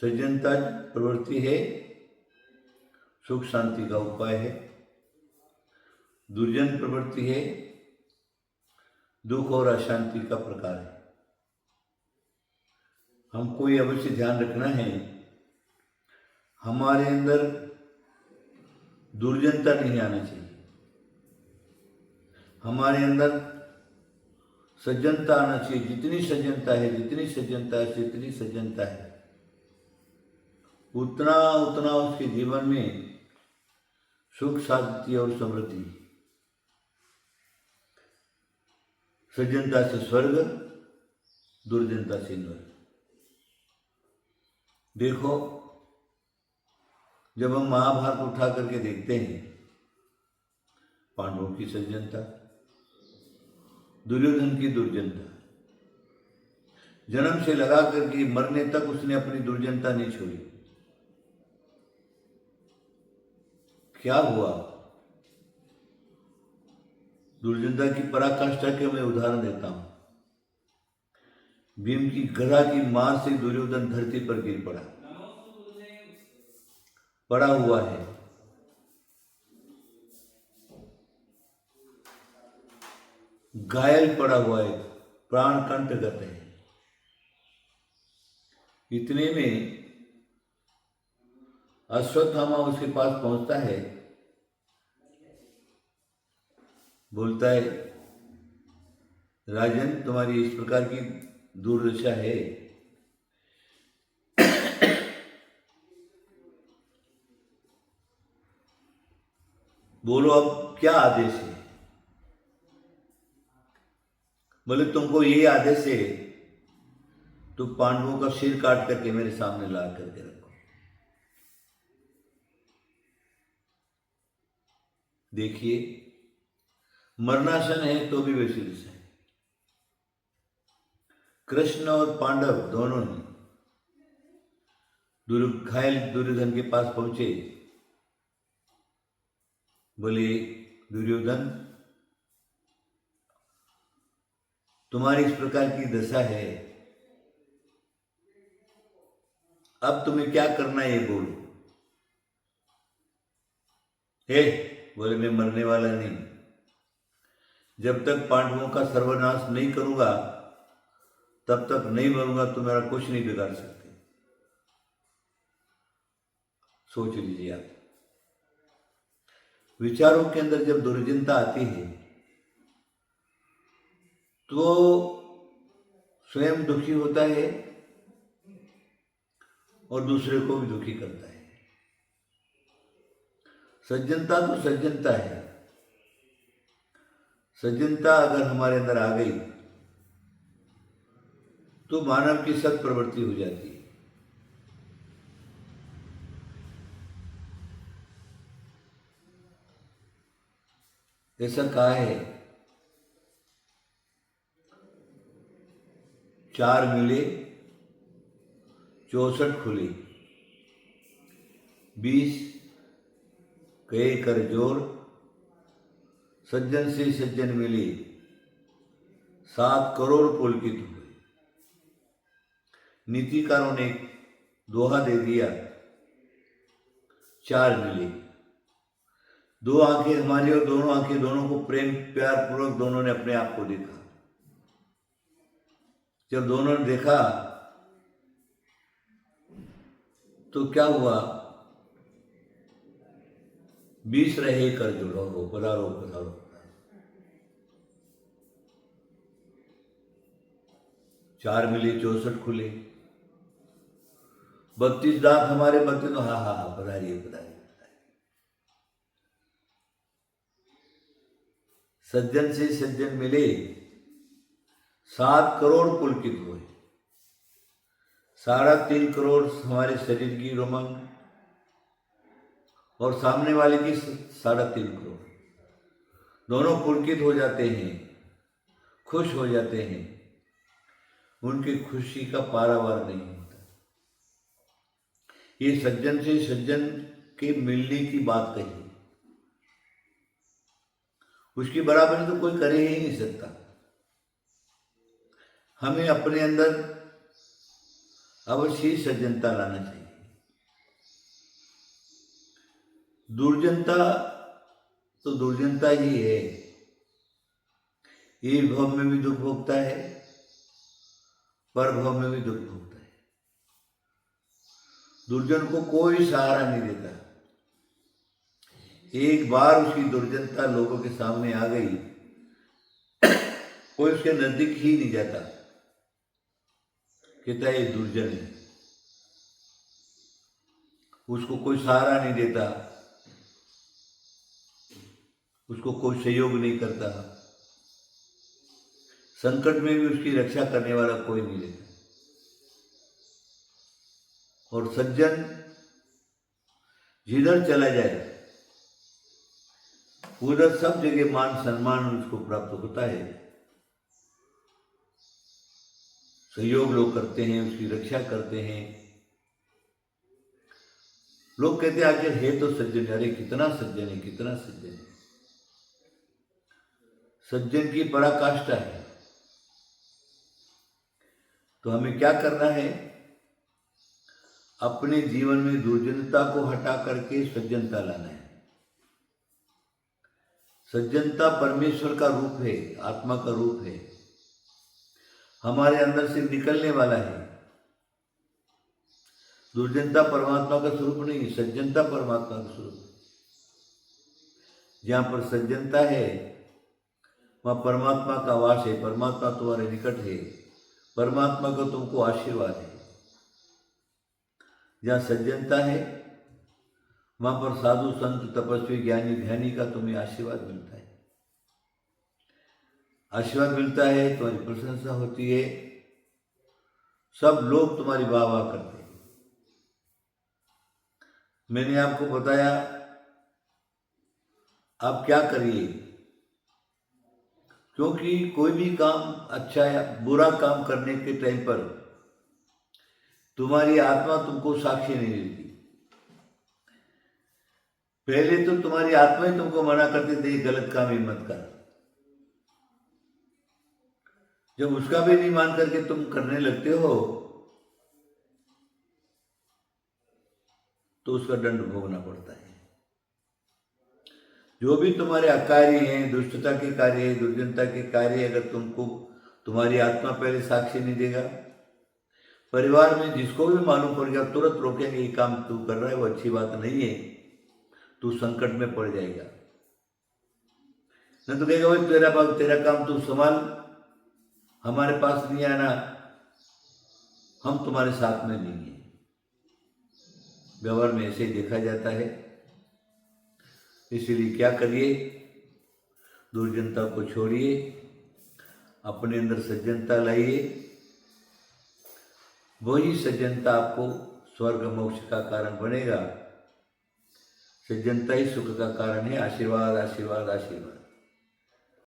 सज्जनता प्रवृत्ति है, सुख शांति का उपाय है। दुर्जन प्रवृत्ति है, दुख और अशांति का प्रकार है। हमको ये अवश्य ध्यान रखना है, हमारे अंदर दुर्जनता नहीं आना चाहिए, हमारे अंदर सज्जनता आना चाहिए। जितनी सज्जनता है, जितनी सज्जनता है, जितनी सज्जनता है, उतना उतना उसके जीवन में सुख शांति और समृद्धि। सज्जनता से स्वर्ग, दुर्जनता से नरक। देखो, जब हम महाभारत उठा करके देखते हैं, पांडवों की सज्जनता, दुर्योधन की दुर्जनता, जन्म से लगा करके मरने तक उसने अपनी दुर्जनता नहीं छोड़ी। क्या हुआ? दुर्जनता की पराकाष्ठा के मैं उदाहरण देता हूं। भीम की गदा की मार से दुर्योधन धरती पर गिर पड़ा हुआ है। घायल पड़ा हुआ है, प्राण कंठगत है। इतने में अश्वत्थामा उसके पास पहुंचता है, बोलता है, राजन, तुम्हारी इस प्रकार की दुर्दशा है, बोलो अब क्या आदेश है? बोले, तुमको ये आदेश है, तो पांडवों का सिर काट करके मेरे सामने ला करके रखो। देखिए, मरणासन है तो भी वैसी दिशा है। कृष्ण और पांडव दोनों ही घायल दुर्योधन के पास पहुंचे। बोले, दुर्योधन, तुम्हारी इस प्रकार की दशा है, अब तुम्हें क्या करना है ये बोलो। हे, बोले, मैं मरने वाला नहीं, जब तक पांडवों का सर्वनाश नहीं करूंगा तब तक नहीं मरूंगा, तो मेरा कुछ नहीं बिगाड़ सकते। सोच लीजिए आप, विचारों के अंदर जब दुर्जनता आती है तो स्वयं दुखी होता है और दूसरे को भी दुखी करता है। सज्जनता तो सज्जनता है। सज्जनता अगर हमारे अंदर आ गई तो मानव की सत प्रवृत्ति हो जाती है। ऐसा कहा है, 4 मिले 64 खुले, 20 कहे कर जोर, सज्जन से सज्जन मिले, 7 करोड़ पुलकित हुए। नीतिकारों ने दोहा दे दिया, 4 मिले, 2 आंखें हमारी और दोनों आंखें दोनों को प्रेम प्यार पूर्वक दोनों ने अपने आप को देखा। जब दोनों ने देखा तो क्या हुआ? 20 रहे कर जोड़ो, पधारो पधारो। 4 मिले 64 खुले, 32 दांत हमारे बनते तो हा हा हा, पधारिए पधारिए। सज्जन से सज्जन मिले, 7 करोड़ पुलकित हुए। 3.5 करोड़ हमारे शरीर की रोमंग और सामने वाले की 3.5 करोड़, दोनों पुलकित हो जाते हैं, खुश हो जाते हैं। उनकी खुशी का पारावार नहीं होता। ये सज्जन से सज्जन के मिलने की बात कही, उसकी बराबरी तो कोई करे ही नहीं सकता। हमें अपने अंदर अवश्य ही सज्जनता लाना चाहिए। दुर्जनता तो दुर्जनता ही है, ये भव में भी दुख भोगता है, पर भव में भी दुख भोगता है। दुर्जन को कोई सहारा नहीं देता। एक बार उसकी दुर्जनता लोगों के सामने आ गई, कोई उसके नजदीक ही नहीं जाता, कहता है ये दुर्जन है। उसको कोई सहारा नहीं देता, उसको कोई सहयोग नहीं करता, संकट में भी उसकी रक्षा करने वाला कोई नहीं रहता। और सज्जन जिधर चला जाए उधर सब जगह मान सम्मान उसको प्राप्त होता है। सहयोग लोग करते हैं, उसकी रक्षा करते हैं। लोग कहते हैं आखिर है तो सज्जन, अरे कितना सज्जन है, कितना सज्जन है। सज्जन की पराकाष्ठा है। तो हमें क्या करना है? अपने जीवन में दुर्जनता को हटा करके सज्जनता लाना है। सज्जनता परमेश्वर का रूप है, आत्मा का रूप है, हमारे अंदर से निकलने वाला है। दुर्जनता परमात्मा का स्वरूप नहीं, सज्जनता परमात्मा का स्वरूप है। जहां पर सज्जनता है वहां परमात्मा का वास है, परमात्मा तुम्हारे निकट है, परमात्मा का तुमको आशीर्वाद है। जहाँ सज्जनता है वहां पर साधु संत तपस्वी ज्ञानी ध्यानी का तुम्हें आशीर्वाद मिलता है। आशीर्वाद मिलता है, तुम्हारी प्रशंसा होती है, सब लोग तुम्हारी वाह वाह करते हैं। मैंने आपको बताया आप क्या करिए, क्योंकि कोई भी काम अच्छा या बुरा काम करने के टाइम पर तुम्हारी आत्मा तुमको साक्षी नहीं देती। पहले तो तुम्हारी आत्मा ही तुमको मना करती थी गलत काम ही मत कर। जब उसका भी नहीं मान करके तुम करने लगते हो तो उसका दंड भोगना पड़ता है। जो भी तुम्हारे अकार्य हैं, दुष्टता के कार्य, दुर्जनता के कार्य, अगर तुमको तुम्हारी आत्मा पहले साक्षी नहीं देगा, परिवार में जिसको भी मालूम पड़ गया तुरंत रोकेंगे, ये काम तू कर रहा है वो अच्छी बात नहीं है, तू संकट में पड़ जाएगा। नहीं तो कहेगा भाई तेरा काम तू संभाल, हमारे पास नहीं आना, हम तुम्हारे साथ में नहीं है। व्यवहार में ऐसे देखा जाता है। इसीलिए क्या करिए, दुर्जनता को छोड़िए, अपने अंदर सज्जनता लाइए। वही सज्जनता आपको स्वर्ग मोक्ष का कारण बनेगा। सज्जनता ही सुख का कारण है। आशीर्वाद आशीर्वाद आशीर्वाद।